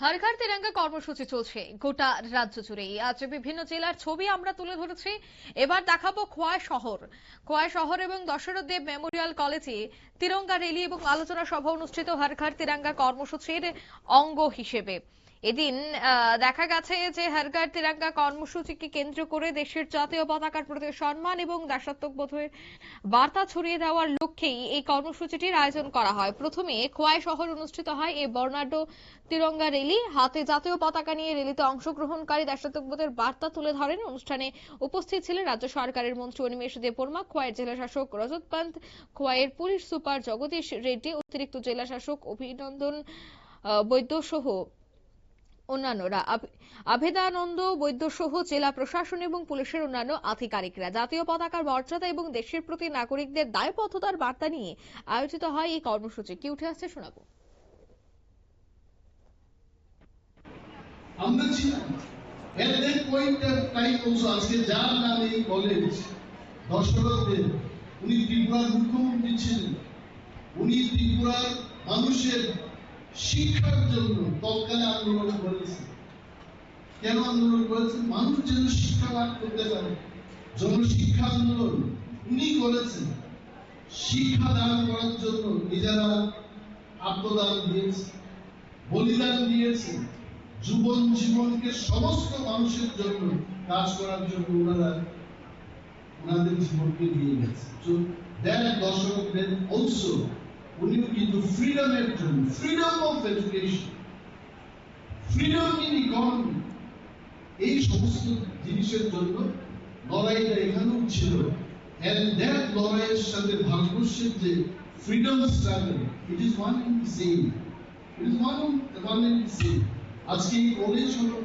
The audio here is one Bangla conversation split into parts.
হর ঘর তিরঙ্গা কর্মসূচি চলছে গোটা রাজ্য জুড়ে। আজ বিভিন্ন জেলার ছবি আমরা তুলে ধরেছি। এবার দেখাবো খোয়াই শহর এবং দশরথ দেব মেমোরিয়াল কলেজে তিরঙ্গা র্যালি এবং আলোচনা সভা অনুষ্ঠিত হর ঘর তিরঙ্গা কর্মসূচির অঙ্গ হিসেবে। এদিন দেখা গেছে যে হর ঘর তিরঙ্গা কর্মসূচিকে কেন্দ্র করে দেশের জাতীয় পতাকার প্রতি সম্মান এবং দেশাত্মবোধের বার্তা ছড়িয়ে দেওয়ার লক্ষ্যেই এই কর্মসূচিটির আয়োজন করা হয়। প্রথমে খোয়াই শহর অনুষ্ঠিত হয় এই বর্ণাঢ্য তিরঙ্গা র্যালি। হাতে জাতীয় পতাকা নিয়ে র্যালিতে অংশগ্রহণকারী দেশাত্মবোধের বার্তা তুলে ধরেন। অনুষ্ঠানে উপস্থিত ছিলেন রাজ্য সরকারের মন্ত্রী অনিমেষ দেববর্মা, খোয়াইয়ের জেলা শাসক রজত পান্ত, খোয়াইয়ের পুলিশ সুপার জগদীশ রেড্ডি, অতিরিক্ত জেলা শাসক অভিনন্দন বৈদ্য সহ অন্যান্যরা। অভেদানন্দ বৈদ্য সহ জেলা প্রশাসন এবং পুলিশের অন্যান্য আধিকারিকরা। জাতীয় পতাকার মর্যাদা এবং দেশের প্রতি নাগরিকদের দায়বদ্ধতার বার্তা নিয়ে আয়োজিত হয় এই কর্মসূচি। কি উঠে আসছে শোনাবো। আমরা ছিলাম at that point of time also আজকে যার নামে এই কলেজ দশরথ দেব, উনি ত্রিপুরার মুখ্যমন্ত্রী ছিলেন। উনি ত্রিপুরার মানুষের শিক্ষার জন্য তৎকালে আন্দোলন করেছেন। কেন আন্দোলন করেছেন? মানুষ যেন শিক্ষা লাভ করতে পারে, জনশিক্ষা আন্দোলন উনি করেছেন। শিক্ষা দান করার জন্য নিজেরা আত্মদান দিয়েছে, বলিদান দিয়েছে, জীবনকে সমস্ত মানুষের জন্য কাজ করার জন্য ওনাদের জীবনকে দিয়ে গেছে। So that Dasharath Dev also উনি কিন্তু ফ্রিডমের জন্য, freedom of education, freedom in economy, এই সমস্ত জিনিসের জন্য লড়াইটা এখানেও ছিল। and that লড়াইয়ের সাথে ভারতবর্ষের যে freedom struggle, it is one and the same. It is one and the same. আজকে এই কলেজ হলো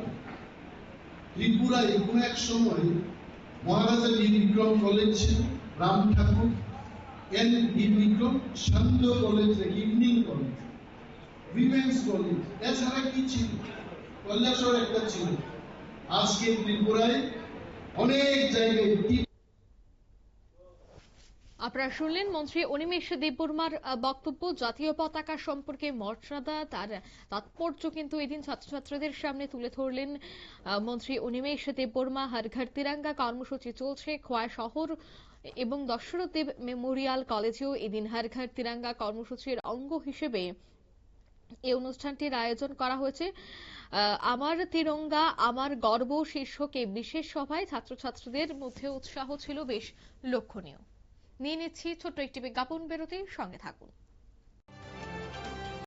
ত্রিপুরায় কোনো এক সময় মহারাজা বীর বিক্রম কলেজ ছিল, Ram Thakur N Bir Bikram Shanta college, evening college, women's college, এছাড়া কি ছিল? কৈলাসহর একটা ছিল। আজকে ত্রিপুরায় অনেক জায়গায়। আপনারা শুনলেন মন্ত্রী অনিমেষ দেববর্মার বক্তব্য। জাতীয় পতাকা সম্পর্কে মর্যাদা, তার তাৎপর্য কিন্তু এদিন ছাত্রছাত্রীদের সামনে তুলে ধরলেন মন্ত্রী অনিমেষ দেববর্মা। হর ঘর তিরঙ্গা কর্মসূচি চলছে খোয়াই শহর এবং দশরথ দেব মেমোরিয়াল কলেজেও এদিন হর ঘর তিরঙ্গা কর্মসূচির অঙ্গ হিসেবে এই অনুষ্ঠানটির আয়োজন করা হয়েছে। আমার তিরঙ্গা আমার গর্ব শীর্ষকে বিশেষ সভায় ছাত্রছাত্রীদের মধ্যে উৎসাহ ছিল বেশ লক্ষণীয়। নিয়ে নিচ্ছি ছোট্ট একটি বিজ্ঞাপন বিরতি, সঙ্গে থাকুন।